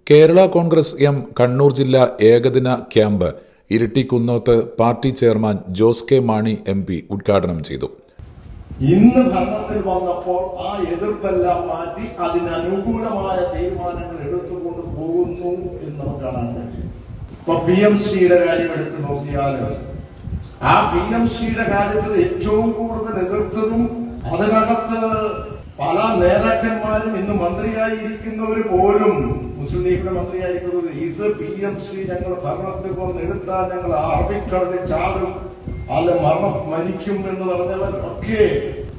Kerala Congress M Kannur ജില്ലാ ഏകദിന camp ഇരിട്ടിക്കുന്നോത്ത് party chairman Jose K Mani MP ഉദ്ഘാടനം ചെയ്തു. ഇന്ന് ഭരണത്തിൽ വന്നപ്പോൾ ആ എതിർപ്പെല്ലാം മാറ്റി അതിനനുകൂലമായ തീരുമാനങ്ങൾ എടുത്തുകൊണ്ട് പോകുന്നു എന്ന് നമുക്ക് കാണാൻ കഴിയും. ഇപ്പൊ PMCയുടെ കാര്യം എടുത്തു നോക്കിയാൽ ആ PMCയുടെ കാര്യത്തിൽ ഏറ്റവും കൂടുതൽ എതിർത്തതും അതിനകത്ത് പല നേതാക്കന്മാരും ഇന്ന് മന്ത്രിയായിരിക്കുന്നവർ പോലും മുസ്ലിം ലീഗിന്റെ മന്ത്രിയായിരിക്കുന്നത് ഇത് PMC ഞങ്ങൾ ഭരണത്തിൽ കൊണ്ട് എടുത്താൽ ഞങ്ങൾ അറബിക്കടലിൽ ചാടും അല്ല മരിക്കും എന്ന് പറഞ്ഞവരൊക്കെ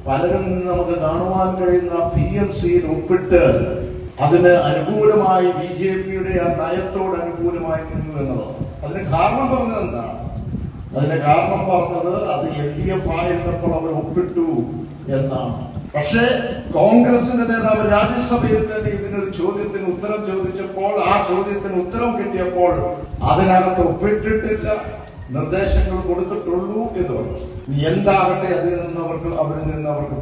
പലരും നമുക്ക് കാണുവാൻ കഴിയുന്ന PMCയിൽ ഒപ്പിട്ട് അതിന് അനുകൂലമായി BJPയുടെ ആ നയത്തോട് അനുകൂലമായി നിന്നു എന്നുള്ളത്. അതിന് കാരണം പറഞ്ഞത് എന്താണ്? അതിന് കാരണം പറഞ്ഞത് അത് LDF ആയിരുന്നപ്പോൾ അവർ ഒപ്പിട്ടു എന്നാണ്. പക്ഷേ കോൺഗ്രസിന്റെ നേതാവ് രാജ്യസഭയിൽ തന്നെ ഇതിനൊരു ചോദ്യത്തിന് ഉത്തരം ചോദിച്ചപ്പോൾ ആ ചോദ്യത്തിന് ഉത്തരം കിട്ടിയപ്പോൾ അതിനകത്ത് ഒപ്പിട്ടിട്ടില്ല, നിർദ്ദേശങ്ങൾ കൊടുത്തിട്ടുള്ളൂ എന്ന് പറഞ്ഞു. എന്താകട്ടെ അവരിൽ നിന്ന് അവർക്ക്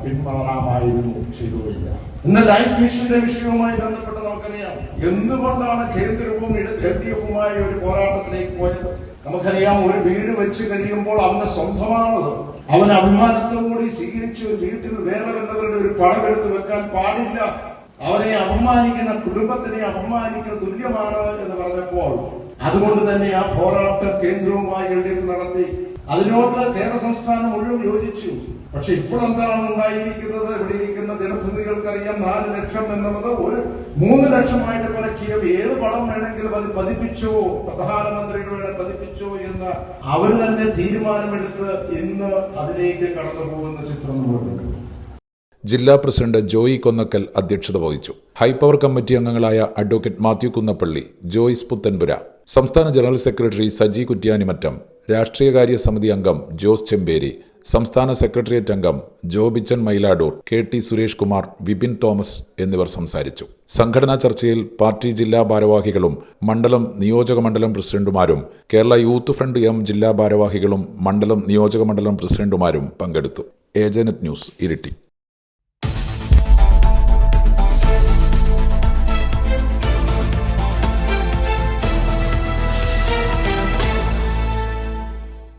പിന്മാറാമായിരുന്നു, ചെയ്തുമില്ല. ഇന്ന് ലൈഫ് മിഷന്റെ വിഷയവുമായി ബന്ധപ്പെട്ട് നമുക്കറിയാം എന്തുകൊണ്ടാണ് കേന്ദ്രവും LDFുമായി ഒരു പോരാട്ടത്തിലേക്ക് പോയത്. നമുക്കറിയാം ഒരു വീട് വെച്ച് കഴിയുമ്പോൾ അവന്റെ സ്വന്തമാണത്, അവൻ അഭിമാനത്തോടുകൂടി സ്വീകരിച്ച് വീട്ടിൽ വേറെ വന്നവരുടെ ഒരു പണമെടുത്ത് വെക്കാൻ പാടില്ല, അവനെ അപമാനിക്കുന്ന കുടുംബത്തിനെ അപമാനിക്കുന്ന തുല്യമാണ് എന്ന് പറഞ്ഞപ്പോൾ അതുകൊണ്ട് തന്നെ ആ പോരാട്ടം കേന്ദ്രവുമായി LDF നടത്തി. അതിനോട് കേരള സംസ്ഥാനം മുഴുവൻ യോജിച്ചു. പക്ഷെ ഇപ്പോൾ എന്താണ് ഉണ്ടായിരിക്കുന്നത്? ഇവിടെ ഇരിക്കുന്ന ജനപ്രതിനിധികൾക്കറിയാം 4 ലക്ഷം എന്നുള്ളത് ഒരു 3 ലക്ഷമായിട്ട് കുറയ്ക്കുക. ഏത് പണം വേണമെങ്കിലും അത് പതിപ്പിച്ചോ, പ്രധാനമന്ത്രിയുടെ വേണം പതിപ്പിച്ചോ എന്ന് അവർ തന്നെ തീരുമാനമെടുത്ത് ഇന്ന് അതിലേക്ക് കടന്നു പോകുന്ന ചിത്രം പോലുണ്ട്. ജില്ലാ പ്രസിഡന്റ് ജോയി കൊന്നക്കൽ അധ്യക്ഷത വഹിച്ചു. ഹൈപ്പവർ കമ്മിറ്റി അംഗങ്ങളായ അഡ്വക്കേറ്റ് മാത്യു കുന്നപ്പള്ളി, ജോയ്സ് പുത്തൻപുര, സംസ്ഥാന ജനറൽ സെക്രട്ടറി സജി കുറ്റ്യാനിമറ്റം, രാഷ്ട്രീയകാര്യ സമിതി അംഗം ജോസ് ചെമ്പേരി, സംസ്ഥാന സെക്രട്ടേറിയറ്റ് അംഗം ജോബിച്ചൻ മൈലാടൂർ, KT സുരേഷ് കുമാർ, വിപിൻ തോമസ് എന്നിവർ സംസാരിച്ചു. സംഘടനാ ചർച്ചയിൽ പാർട്ടി ജില്ലാ ഭാരവാഹികളും മണ്ഡലം നിയോജകമണ്ഡലം പ്രസിഡന്റുമാരും കേരള യൂത്ത് ഫ്രണ്ട് M ജില്ലാ ഭാരവാഹികളും മണ്ഡലം നിയോജകമണ്ഡലം പ്രസിഡന്റുമാരും പങ്കെടുത്തു. ഏജനറ്റ് ന്യൂസ്, ഇരിട്ടി.